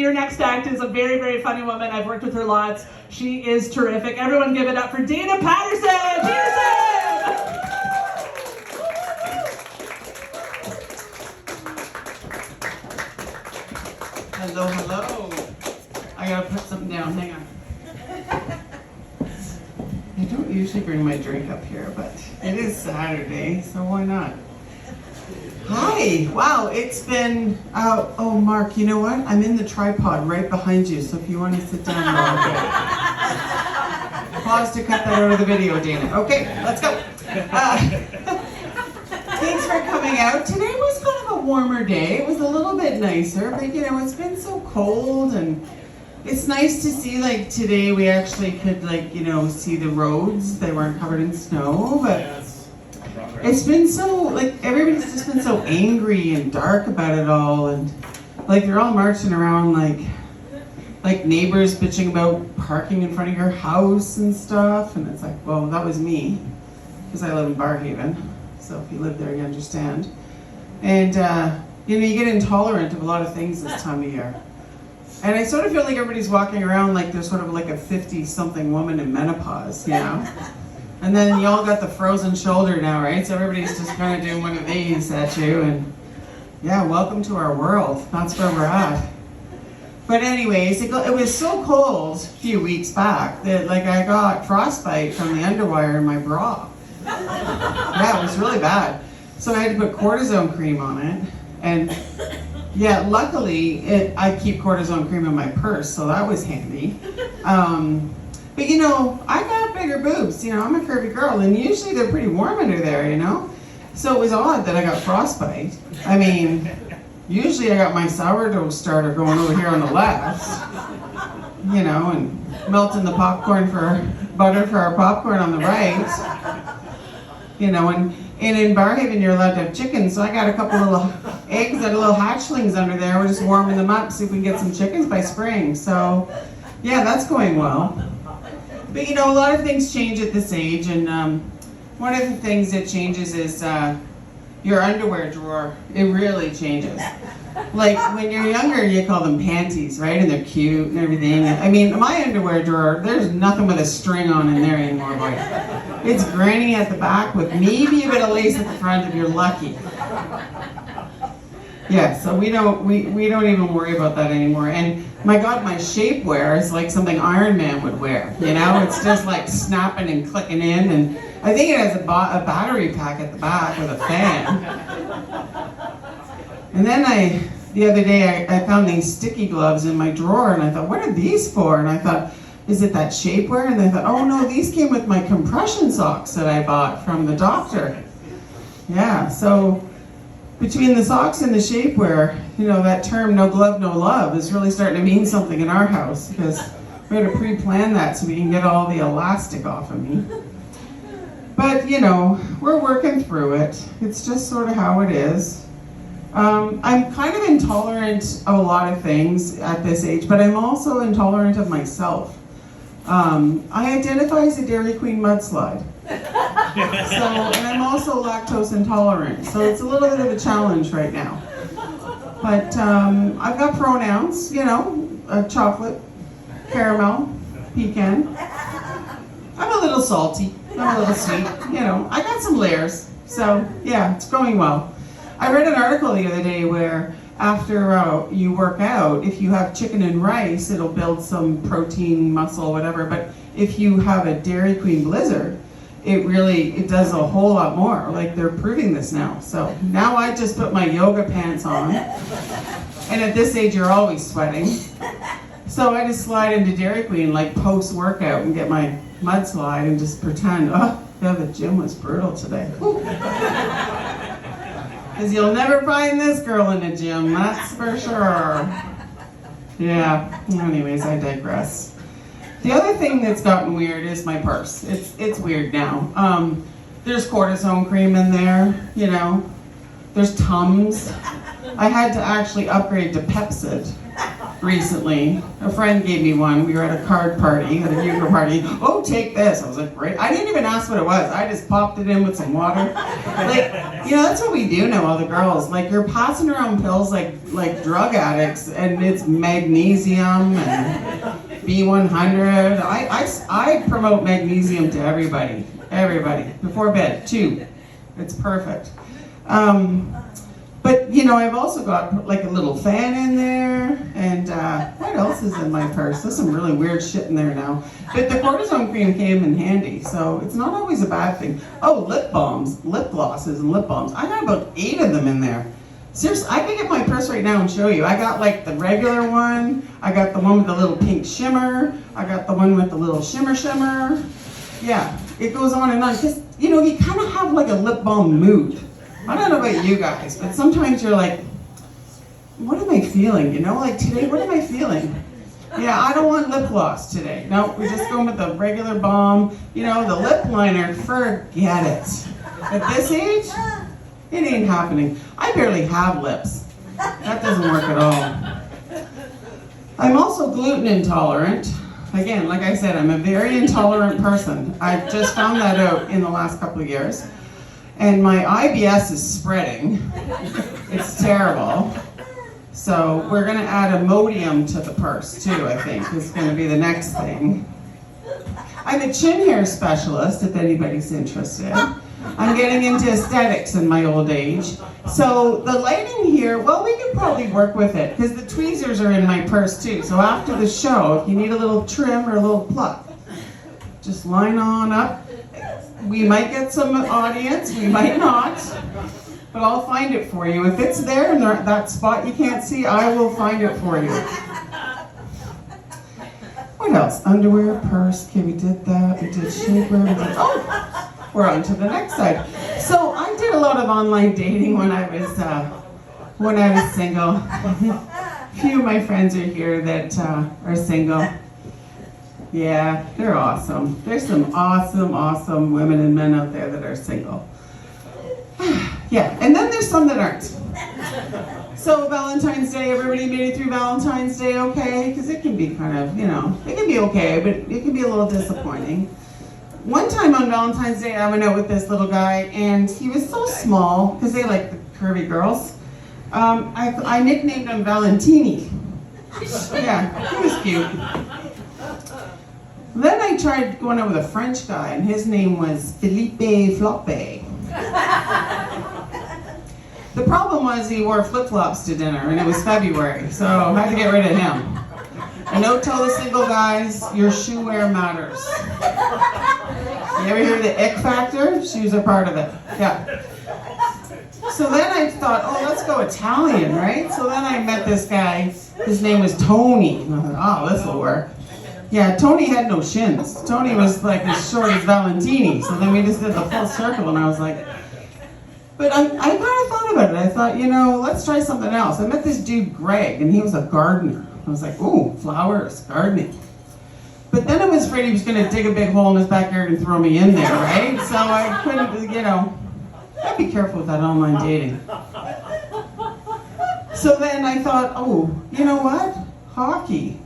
Your next act is a very, very funny woman. I've worked with her lots. She is terrific. Everyone give it up for Dana Patterson! Hello, hello. I gotta put something down, hang on. I don't usually bring my drink up here, but it is Saturday, so why not? Hi, wow, it's been, oh Mark, you know what? I'm in the tripod right behind you, so if you want to sit down, okay. Pause to cut that out of the video, Dana. Okay, let's go. Thanks for coming out. Today was kind of a warmer day. It was a little bit nicer, but you know, it's been so cold, and it's nice to see, like, today we actually could, like, you know, see the roads. They weren't covered in snow, but it's been so, like, everybody's just been so angry and dark about it all, and like they're all marching around like neighbors bitching about parking in front of your house and stuff, and it's like, well, that was me, because I live in Barhaven, so if you live there you understand. And you know, you get intolerant of a lot of things this time of year. And I sort of feel like everybody's walking around like they're sort of like a 50-something woman in menopause, you know? And then you all got the frozen shoulder now, right? So everybody's just kind of doing one of these at you, and yeah, welcome to our world. That's where we're at. But anyways, it was so cold a few weeks back that, like, I got frostbite from the underwire in my bra. Yeah, it was really bad. So I had to put cortisone cream on it, and yeah, luckily I keep cortisone cream in my purse, so that was handy. But you know, I got bigger boobs, you know, I'm a curvy girl, and usually they're pretty warm under there, you know? So it was odd that I got frostbite. I mean, usually I got my sourdough starter going over here on the left, you know, and melting the popcorn for butter for our popcorn on the right. You know, and in Barhaven you're allowed to have chickens, so I got a couple little eggs that are little hatchlings under there. We're just warming them up, see if we can get some chickens by spring. So yeah, that's going well. But you know, a lot of things change at this age, and one of the things that changes is your underwear drawer. It really changes. Like, when you're younger, you call them panties, right? And they're cute and everything. I mean, my underwear drawer, there's nothing with a string on in there anymore, boy. It's granny at the back with maybe a bit of lace at the front if you're lucky. Yeah, so we don't even worry about that anymore. And my God, my shapewear is like something Iron Man would wear. You know, it's just like snapping and clicking in, and I think it has a battery pack at the back with a fan. And then the other day I found these sticky gloves in my drawer, and I thought, what are these for? And I thought, is it that shapewear? And I thought, oh no, these came with my compression socks that I bought from the doctor. Yeah, so between the socks and the shapewear, you know, that term, no glove, no love, is really starting to mean something in our house, because we're going to pre-plan that so we can get all the elastic off of me. But, you know, we're working through it. It's just sort of how it is. I'm kind of intolerant of a lot of things at this age, but I'm also intolerant of myself. I identify as a Dairy Queen mudslide. So, and I'm also lactose intolerant, so it's a little bit of a challenge right now. But I've got pronouns, you know, chocolate, caramel, pecan. I'm a little salty, I'm a little sweet, you know, I got some layers. So yeah, it's going well. I read an article the other day where after you work out, if you have chicken and rice, it'll build some protein, muscle, whatever. But if you have a Dairy Queen Blizzard, it does a whole lot more. Like, they're proving this now. So now I just put my yoga pants on. And at this age, you're always sweating. So I just slide into Dairy Queen like post-workout and get my mudslide and just pretend, oh, yeah, the gym was brutal today. Because you'll never find this girl in a gym, that's for sure. Yeah, anyways, I digress. The other thing that's gotten weird is my purse. It's weird now. There's cortisone cream in there, you know. There's Tums. I had to actually upgrade to Pepsid. recently. A friend gave me one. We were at a card party, at a euchre party. Oh, take this. I was like, great. I didn't even ask what it was. I just popped it in with some water. Like, that's what we do now, all the girls. Like, you're passing around pills like drug addicts, and it's magnesium and B100. I promote magnesium to everybody. Everybody. Before bed, 2. It's perfect. But, I've also got like a little fan in there, and what else is in my purse? There's some really weird shit in there now. But the cortisone cream came in handy, so it's not always a bad thing. Oh, lip balms, lip glosses, and lip balms. I got about 8 of them in there. Seriously, I can get my purse right now and show you. I got like the regular one, I got the one with the little pink shimmer, I got the one with the little shimmer. Yeah, it goes on and on, because, you kind of have like a lip balm mood. I don't know about you guys, but sometimes you're like, what am I feeling? Like today, what am I feeling? Yeah, I don't want lip gloss today. No, we're just going with the regular balm. The lip liner, forget it. At this age, it ain't happening. I barely have lips. That doesn't work at all. I'm also gluten intolerant. Again, like I said, I'm a very intolerant person. I just found that out in the last couple of years. And my IBS is spreading. It's terrible. So we're gonna add Imodium to the purse too, I think, is gonna be the next thing. I'm a chin hair specialist, if anybody's interested. I'm getting into aesthetics in my old age. So the lighting here, well, we can probably work with it, because the tweezers are in my purse too. So after the show, if you need a little trim or a little pluck, just line on up. We might get some audience, we might not, but I'll find it for you. If it's there in that spot you can't see, I will find it for you. What else? Underwear, purse, okay, we did that, we did shapewear, we're on to the next side. So I did a lot of online dating when I was single. A few of my friends are here that are single. Yeah, they're awesome. There's some awesome women and men out there that are single. Yeah, and then there's some that aren't. So Valentine's Day, everybody made it through Valentine's Day okay? Because it can be kind of, it can be okay, but it can be a little disappointing. One time on Valentine's Day, I went out with this little guy, and he was so small, because they like the curvy girls. I nicknamed him Valentini. Yeah, he was cute. Then I tried going out with a French guy, and his name was Philippe Floppe. The problem was he wore flip-flops to dinner, and it was February, so I had to get rid of him. And don't tell the single guys, your shoe wear matters. You ever hear the ick factor? Shoes are part of it. Yeah. So then I thought, let's go Italian, right? So then I met this guy. His name was Tony. And I thought, this will work. Yeah, Tony had no shins. Tony was like as short as Valentini. So then we just did the full circle, and I was like, but I kind of thought about it. I thought, let's try something else. I met this dude, Greg, and he was a gardener. I was like, ooh, flowers, gardening. But then I was afraid he was going to dig a big hole in his backyard and throw me in there, right? So I couldn't, I'd be careful with that online dating. So then I thought, you know what? Hockey.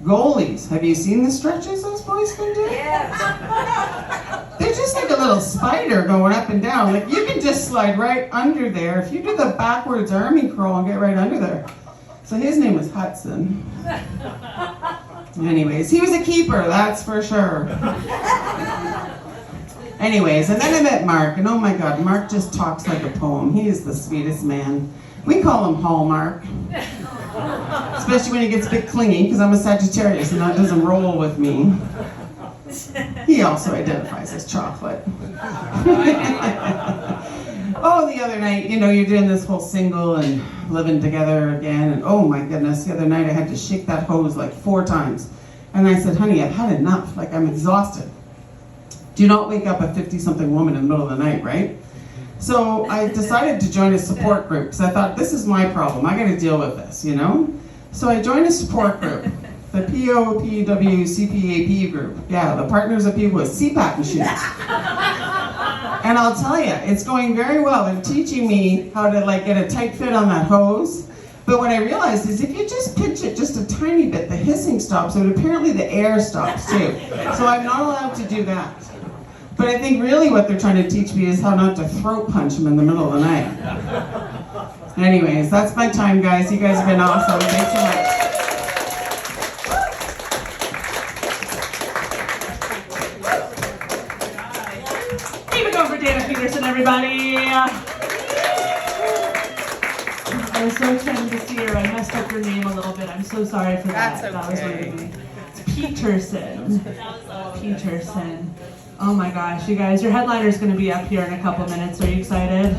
Goalies. Have you seen the stretches those boys can do? Yes. They're just like a little spider going up and down. Like you can just slide right under there. If you do the backwards army crawl and get right under there. So his name was Hudson. Anyways, he was a keeper, that's for sure. Anyways, and then I met Mark, and oh my God, Mark just talks like a poem. He is the sweetest man. We call him Hallmark. Especially when he gets a bit clingy, because I'm a Sagittarius and that doesn't roll with me. He also identifies as chocolate. The other night, you're doing this whole single and living together again, and oh my goodness, the other night I had to shake that hose like 4 times. And I said, honey, I've had enough, like I'm exhausted. Do not wake up a 50-something woman in the middle of the night, right? So I decided to join a support group, because I thought, this is my problem, I gotta deal with this, So I joined a support group, the POPWCPAP group. Yeah, the Partners of People with CPAP machines. And I'll tell you, it's going very well. They're teaching me how to get a tight fit on that hose. But what I realized is if you just pitch it just a tiny bit, the hissing stops, and apparently the air stops too. So I'm not allowed to do that. But I think really what they're trying to teach me is how not to throat punch them in the middle of the night. Anyways, that's my time, guys. You guys have been awesome. Thanks so much. Keep it going for Dana Peterson, everybody. I was so excited to see her. I messed up your name a little bit. I'm so sorry for that. That's That was okay. rude of me. It's Peterson. Peterson. Oh my gosh, you guys, your headliner is going to be up here in a couple minutes. Are you excited?